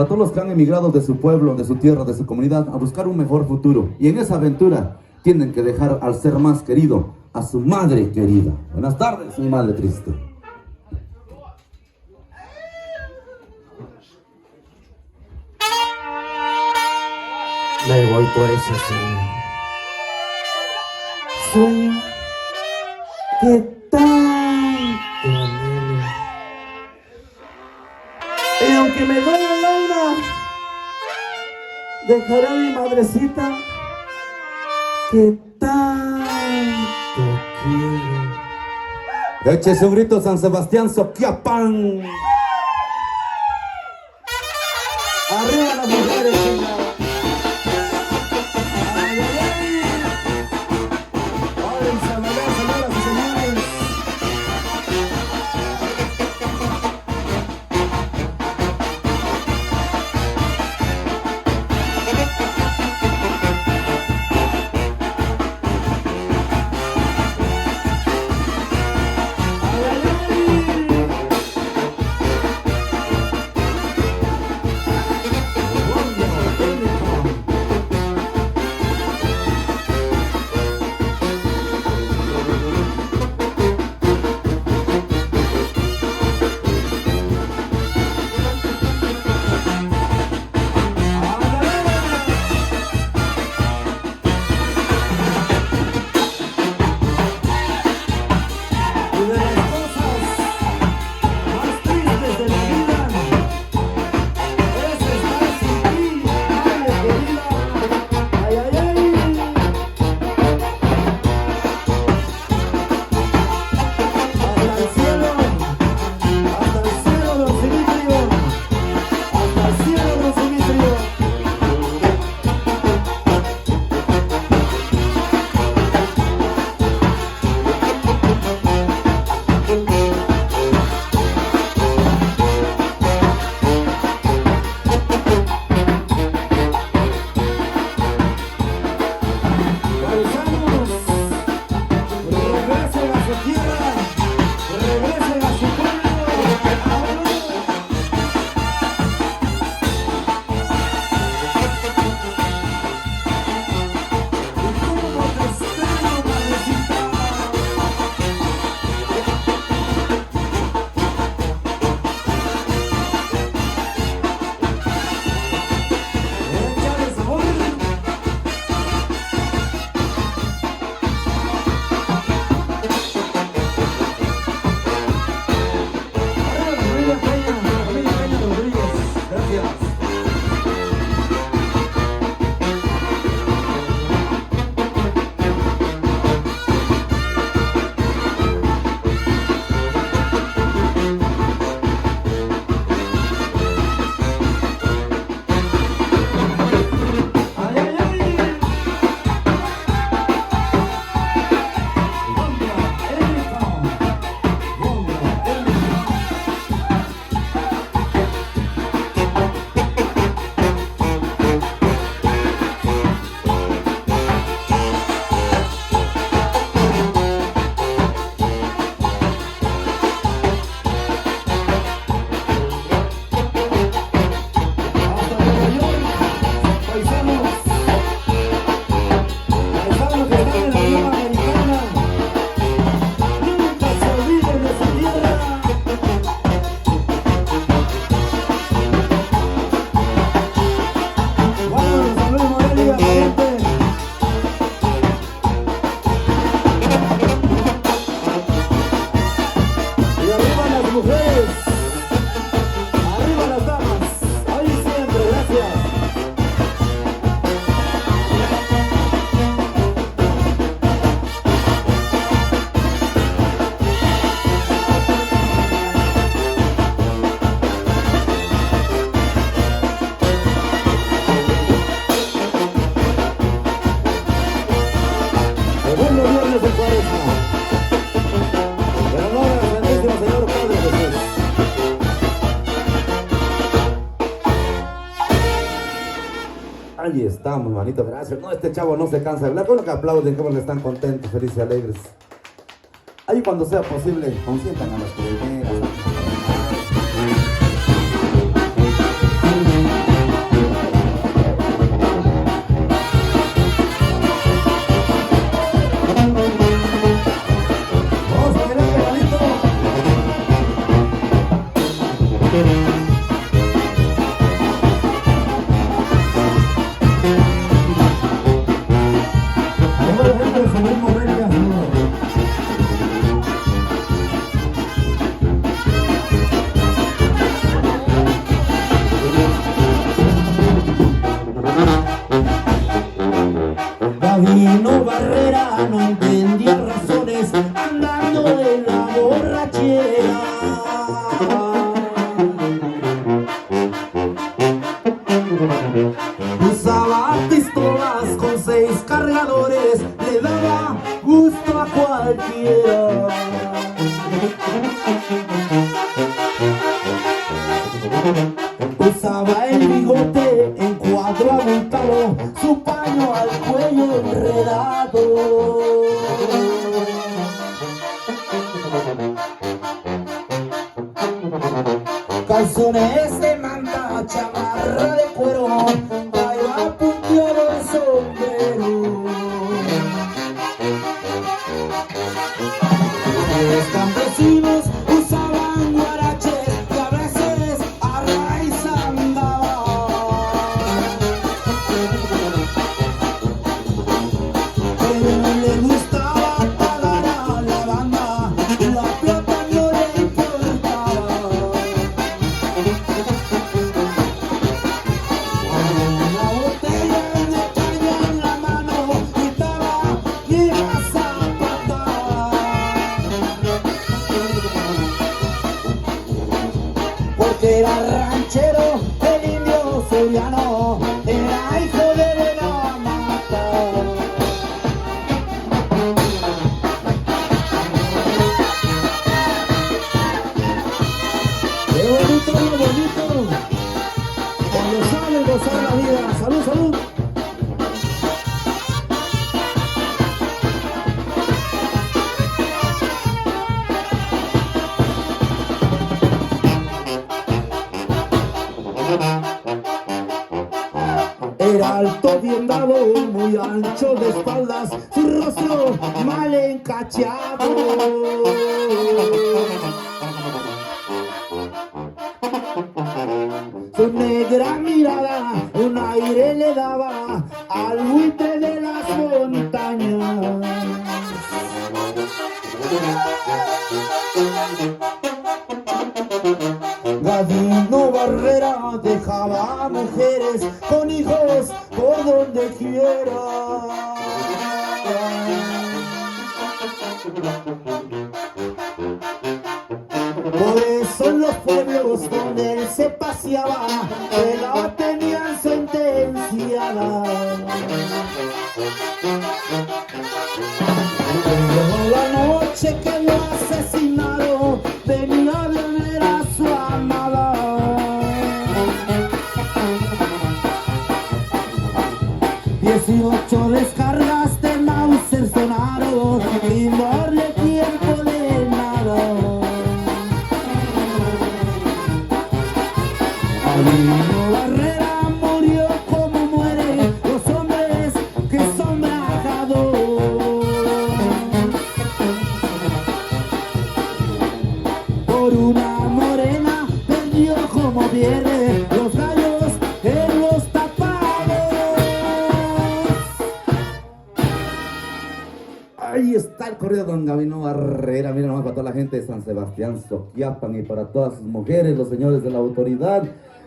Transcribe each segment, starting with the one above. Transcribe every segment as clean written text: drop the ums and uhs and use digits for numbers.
A todos los que han emigrado de su pueblo, de su tierra, de su comunidad, a buscar un mejor futuro. Y en esa aventura tienen que dejar al ser más querido, a su madre querida. Buenas tardes, mi madre triste. Me voy por ese sueño que tanto anhelo. Y aunque me duele el alma, dejaré a mi madrecita que tanto quiero. Échese un grito, San Sebastián, Soquiapán. Arriba las mujeres, chinga. Ay, ay, ay. Ay, señoras y señores. Ahí estamos, manito, gracias. No, este chavo no se cansa de hablar. Bueno, que aplauden, que están contentos, felices y alegres. Ahí cuando sea posible, consientan a las primeras. una chamarra de cuero, ahí va punteado el sombrero. Los campesinos usaban guaraches y a veces a raíz andaban, pero le gustaba pagar a la banda, la plata no le importaba. Una botella de caña en la mano gritaba "Viva Zapata". Porque era ranchero, el indio soriano, era hijo de buena mata. ¡Qué bonito, qué bonito! Cuando sale gozar la vida. ¡Salud, salud! Era alto, bien dado, muy ancho de espaldas, su rostro mal encachado. Su negra mirada un aire le daba al buitre de las montañas. Gavino Barrera dejaba mujeres con hijos por donde quiera. Por eso en los pueblos donde él se paseaba, que la tenían sentenciada. Pero la noche que lo asesinaron, venía a ver a su amada. 18 descargas de Mauser sonaron y no darle tiempo de nada. Gavino Barrera murió como mueren los hombres que son brajados. Por una morena perdió como pierde los gallos en los tapados. Ahí está el corrido de don Gavino Barrera. Miren nomás para toda la gente de San Sebastián, Soquiapan y para todas sus mujeres, los señores de la autoridad.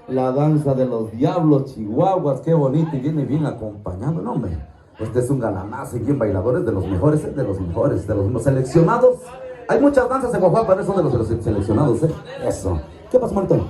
La danza de los diablos, chihuahuas, qué bonito y viene bien acompañado, no hombre. Este es un galanazo y bien bailadores de los mejores, de los seleccionados. Hay muchas danzas en Oaxaca, pero son de los seleccionados, Eso. ¿Qué pasa, Martón?